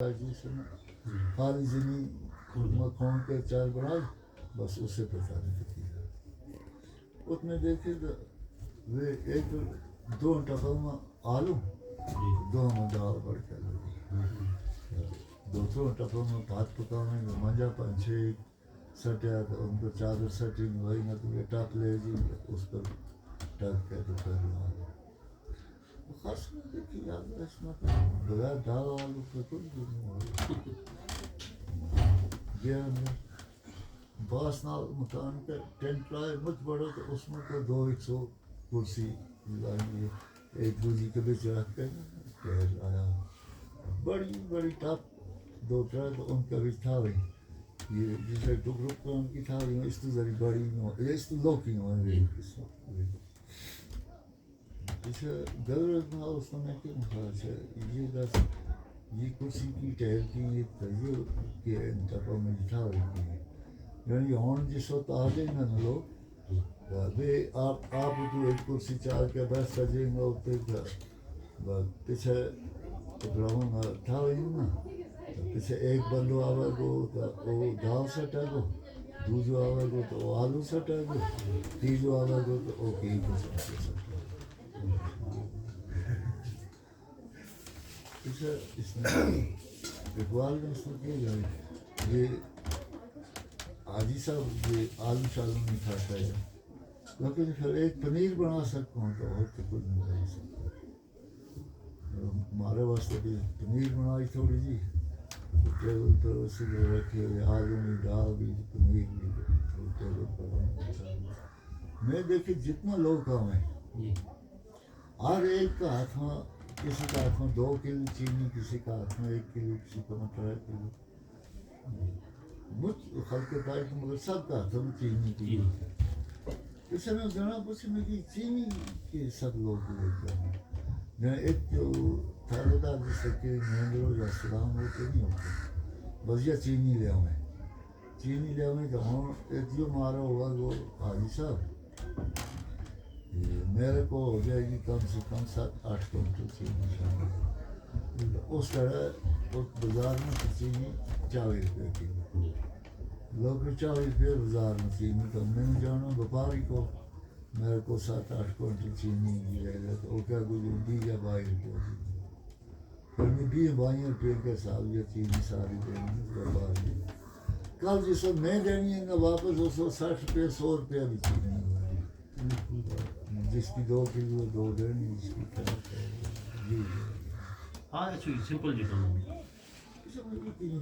جی سنا خالی زمین کھون کے چار بنائی بس اسے پتا نہیں تھی اس میں دیکھے تو وہ ایک دو ٹپا میں آلو دو میں دال بڑھ کے لگی دو ٹپا میں بھات پکانے میں منجا پنچھے سٹیا تو ان کو چادر سٹی وہی نہ تو یہ ٹپ لے جی اس پر ٹپ کے تو پھر خاص میں دیکھی یاد ہے اس میں بغیر دال آلو کے کچھ بھی نہیں ہو گیا میں باس نال مکان کا ٹینٹ لائے مجھ بڑا تو اس میں کو 200 کرسی لائیں ایک دوسری کے بیچ رکھ کے ٹہل آیا بڑی بڑی ٹپ دو ٹرک ان کا بھی تھا وہی یہ جسے ٹکڑوں کا ان کی تھا وہی اس تو ذری بڑی اس تو لوکی ہوئے اسے غلط نہ اس میں کیوں خاص ہے یہ بس یہ کرسی کی ٹہل کی یہ تجیو کہ ٹپا میں جٹھا ہوئی یعنی ہون جس وقت آ جائیں گا نا لوگ آپ تو ایک کرسی چار کے بیٹھ سجیں گا اتنے پیچھے ٹکڑاؤں گا تھا ہوئی نا پیچھے ایک بندو آوے گو تو وہ دال سٹے گو دوسرو آوے گو تو وہ آلو سٹے گو تیسرو آوے گو تو وہ کی کرسی سٹے اس میں اقبال نے اس میں کیا جائے یہ حاجی صاحب یہ آلو شالو نہیں کھاتا ہے لیکن پھر ایک پنیر بنا سکتا ہوں تو اور تو کچھ نہیں بنا سکتا ہمارے واسطے بھی پنیر بنائی تھوڑی جی ٹیبل پر اسی میں رکھے آلو میں ڈال دی پنیر بھی ٹیبل پر میں دیکھے جتنا لوگ کام ہے ہر ایک کا ہاتھ میں کسی کا ہاتھ میں 2 کلو چینی کسی کا ہاتھ میں 1 کلو کسی کا 3 کلو مجھ خلق پائے کہ مگر سب کا ہاتھ میں چینی کی اسے میں جانا پوچھے میں کہ چینی کے سب لوگ لیتے ہیں میں ایک جو تھالے دار جس سے کہ مہندروں یا سلام ہوتے نہیں ہوتے بس یہ چینی لے آؤں تو ہوں ایک جو مارا ہوا وہ حاجی صاحب میرے کو ہو جائے گی کم سے کم 7-8 کنٹل چینی اس طرح اس بازار میں چینی 40 روپے کی لوگ 40 روپے بازار میں چینی تو میں نے جانا وپاری کو میرے کو 7-8 کنٹل چینی لے گا تو وہ کیا کوئی 20 یا 22 روپے پھر میں 20-22 روپے کے حساب یہ چینی ساری دینی وپاری کل جس وقت میں دینی ہے واپس اس وقت 60 روپے 100 روپے بھی چینی جس کی 2 کلو 2 دینی جس کی 3 جی ہاں سمپل جی